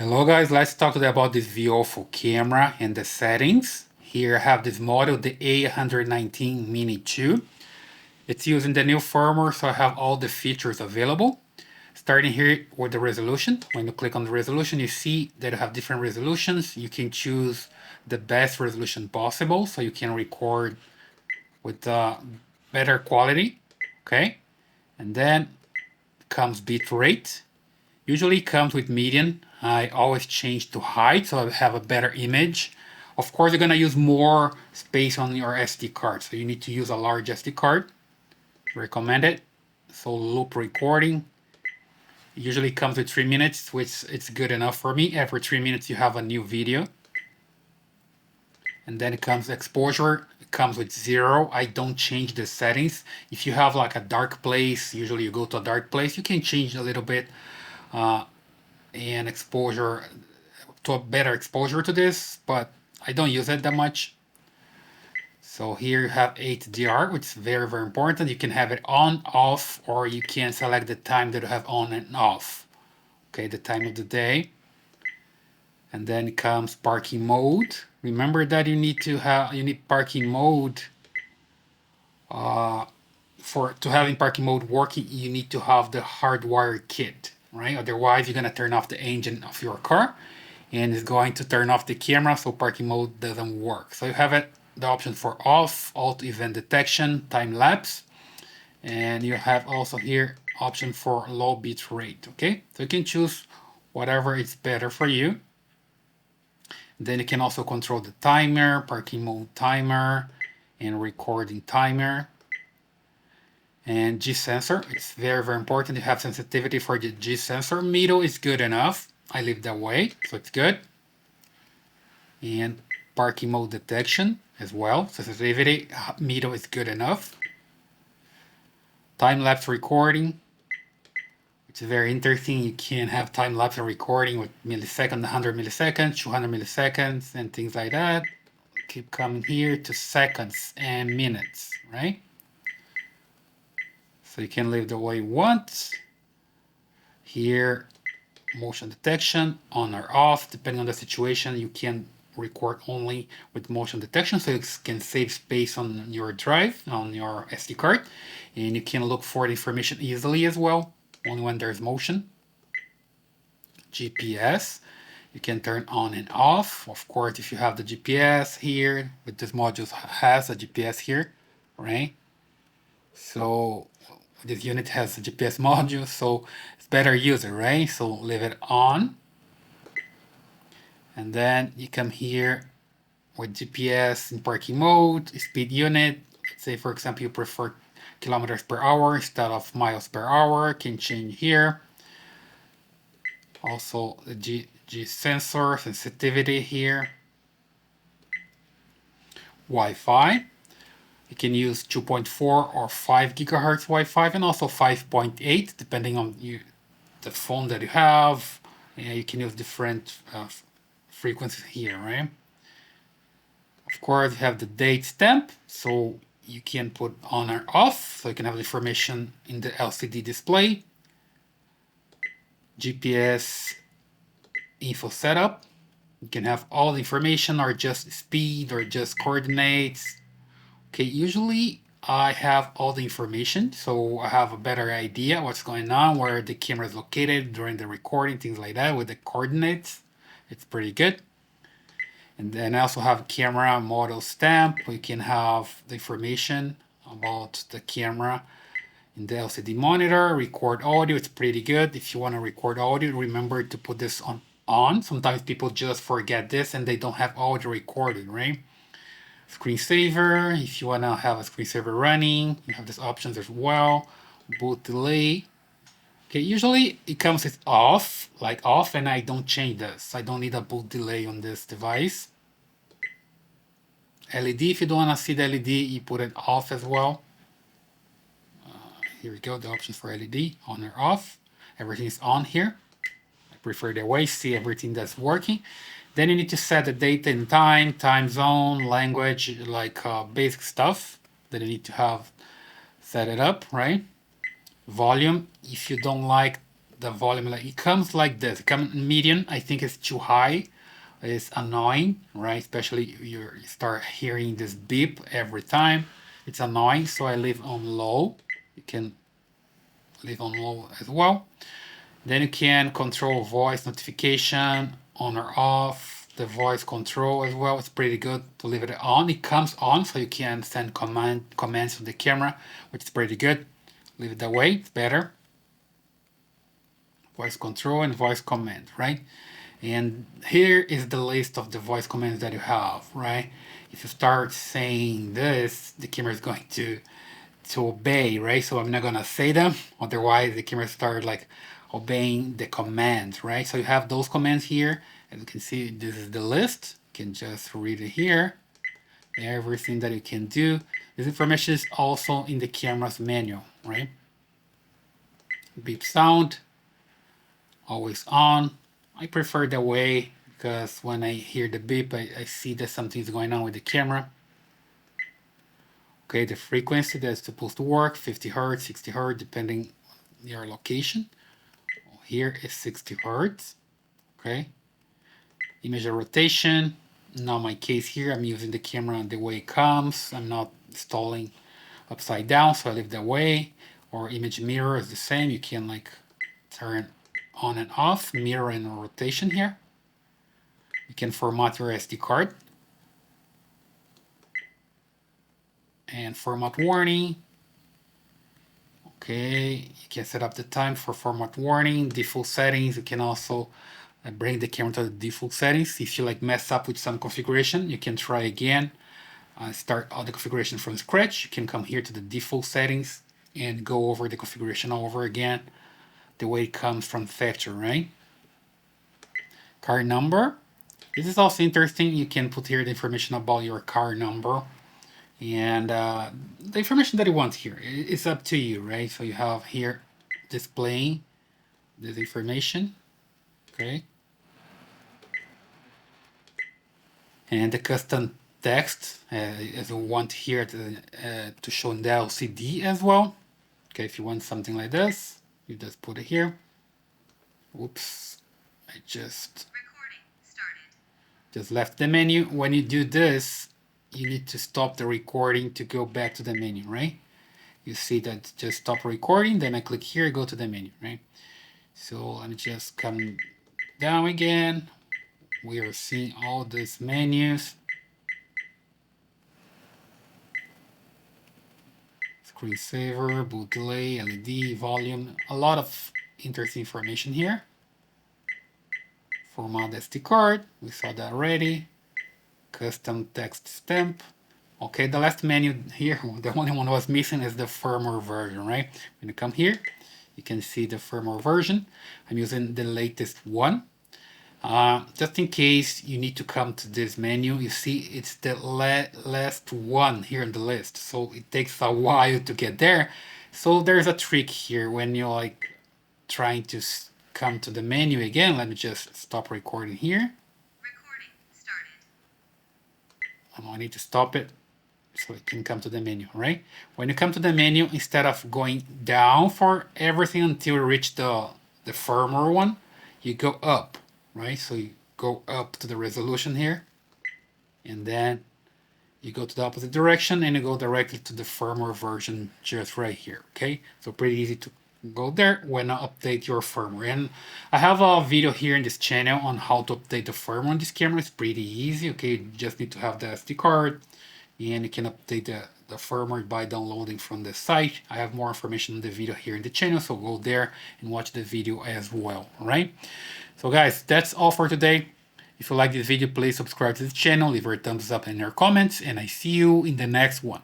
Hello guys, let's talk today about this VIOFO camera and the settings. Here I have this model, the A119 Mini 2. It's using the new firmware, so I have all the features available. Starting here with the resolution. When you click on the resolution, you see that you have different resolutions. You can choose the best resolution possible, so you can record with better quality. Okay, and then comes bit rate. Usually comes with median. I always change to high so I have a better image. Of course, you're gonna use more space on your SD card, so you need to use a large SD card. Recommend it. So loop recording usually comes with 3 minutes, which it's good enough for me. Every 3 minutes you have a new video. And then it comes exposure. It comes with 0. I don't change the settings. If you have like a dark place, usually you go to a dark place, you can change a little bit. And exposure to a better exposure to this, but I don't use it that much. So here you have HDR, which is very important. You can have it on, off, or you can select the time that you have on and off. Okay, the time of the day. And then comes parking mode. Remember that you need parking mode to having parking mode working. You need to have the hardwired kit, right? Otherwise, you're gonna turn off the engine of your car, and it's going to turn off the camera, so parking mode doesn't work. So you have the option for off, auto event detection, time lapse, and you have also here option for low bit rate. Okay, so you can choose whatever is better for you. Then you can also control the timer, parking mode timer, and recording timer. And G sensor, it's very important to have sensitivity for the G sensor. Middle is good enough. I leave that way, so it's good. And parking mode detection as well. Sensitivity, middle is good enough. Time-lapse recording, which is very interesting. You can have time-lapse recording with millisecond, 100 milliseconds, 200 milliseconds, and things like that. Keep coming here to seconds and minutes, right? So you can leave the way you want. Here, motion detection, on or off, depending on the situation. You can record only with motion detection, so you can save space on your drive, on your SD card, and you can look for the information easily as well, only when there's motion. GPS, you can turn on and off. Of course, if you have the GPS here, with this module has a GPS here, right? So this unit has a GPS module, so it's better use it, right? So leave it on. And then you come here with GPS in parking mode, speed unit. Let's say, for example, you prefer kilometers per hour instead of miles per hour. Can change here. Also the G sensor sensitivity here. Wi-Fi. You can use 2.4 or 5 gigahertz Wi-Fi, and also 5.8, depending on the phone that you have. Yeah, you can use different frequencies here, right? Of course, you have the date stamp, so you can put on or off, so you can have the information in the LCD display. GPS info setup. You can have all the information, or just speed, or just coordinates. Okay, usually I have all the information, so I have a better idea what's going on, where the camera is located during the recording, things like that, with the coordinates. It's pretty good. And then I also have camera model stamp. We can have the information about the camera in the LCD monitor. Record audio, it's pretty good. If you want to record audio, remember to put this on. Sometimes people just forget this and they don't have audio recorded, right? Screensaver, if you want to have a screensaver running, you have these options as well. Boot delay. Okay, usually it comes with off, and I don't change this. I don't need a boot delay on this device. LED, if you don't want to see the LED, you put it off as well. Here we go, the options for LED, on or off. Everything is on here. I prefer the way, see everything that's working. Then you need to set the date and time, time zone, language, like basic stuff that you need to have set it up, right? Volume, if you don't like the volume, like it comes like this. It comes medium. I think it's too high. It's annoying, right? Especially you start hearing this beep every time. It's annoying, so I leave on low. You can leave on low as well. Then you can control voice notification on or off, the voice control as well. It's pretty good to leave it on. It comes on, so you can send commands to the camera, which is pretty good. Leave it that way, it's better. Voice control and voice command, right? And here is the list of the voice commands that you have, right? If you start saying this, the camera is going to obey, right? So I'm not gonna say them, otherwise the camera start like obeying the commands, right? So you have those commands here. As you can see, this is the list. You can just read it here. Everything that you can do. This information is also in the camera's manual, right? Beep sound, always on. I prefer that way because when I hear the beep, I see that something's going on with the camera. Okay, the frequency that's supposed to work, 50 hertz, 60 hertz, depending on your location. Here is 60 hertz. Okay. Image rotation. Now my case here, I'm using the camera the way it comes. I'm not installing upside down, so I leave that way. Or image mirror is the same. You can like turn on and off, mirror and rotation here. You can format your SD card. And format warning. Okay, you can set up the time for format warning, default settings. You can also bring the camera to the default settings. If you like mess up with some configuration, you can try again. Start all the configuration from scratch. You can come here to the default settings and go over the configuration all over again, the way it comes from factory, right? Car number. This is also interesting. You can put here the information about your car number. And the information that you want here, it's up to you, right? So you have here displaying this information, okay? And the custom text, as you want here to show in the LCD as well. Okay, if you want something like this, you just put it here. Oops, I just left the menu. When you do this, you need to stop the recording to go back to the menu, right? You see that just stop recording, then I click here, go to the menu, right? So let me just come down again. We are seeing all these menus. Screensaver, boot delay, LED, volume, a lot of interesting information here. Format SD card, we saw that already. Custom text stamp. Okay, the last menu here, the only one was missing is the firmware version, right? When you come here, you can see the firmware version. I'm using the latest one. Just in case you need to come to this menu, you see it's the last one here on the list. So it takes a while to get there. So there's a trick here when you're like trying to come to the menu again. Let me just stop recording here. I need to stop it so it can come to the menu, right? When you come to the menu, instead of going down for everything until you reach the firmware one, you go up, right? So you go up to the resolution here, and then you go to the opposite direction and you go directly to the firmware version just right here, okay? So pretty easy to go there when I update your firmware. And I have a video here in this channel on how to update the firmware on this camera. It's pretty easy, okay? You just need to have the SD card and you can update the firmware by downloading from the site. I have more information in the video here in the channel, so go there and watch the video as well, all right? So guys, that's all for today. If you like this video, please subscribe to the channel, leave a thumbs up in your comments, and I see you in the next one.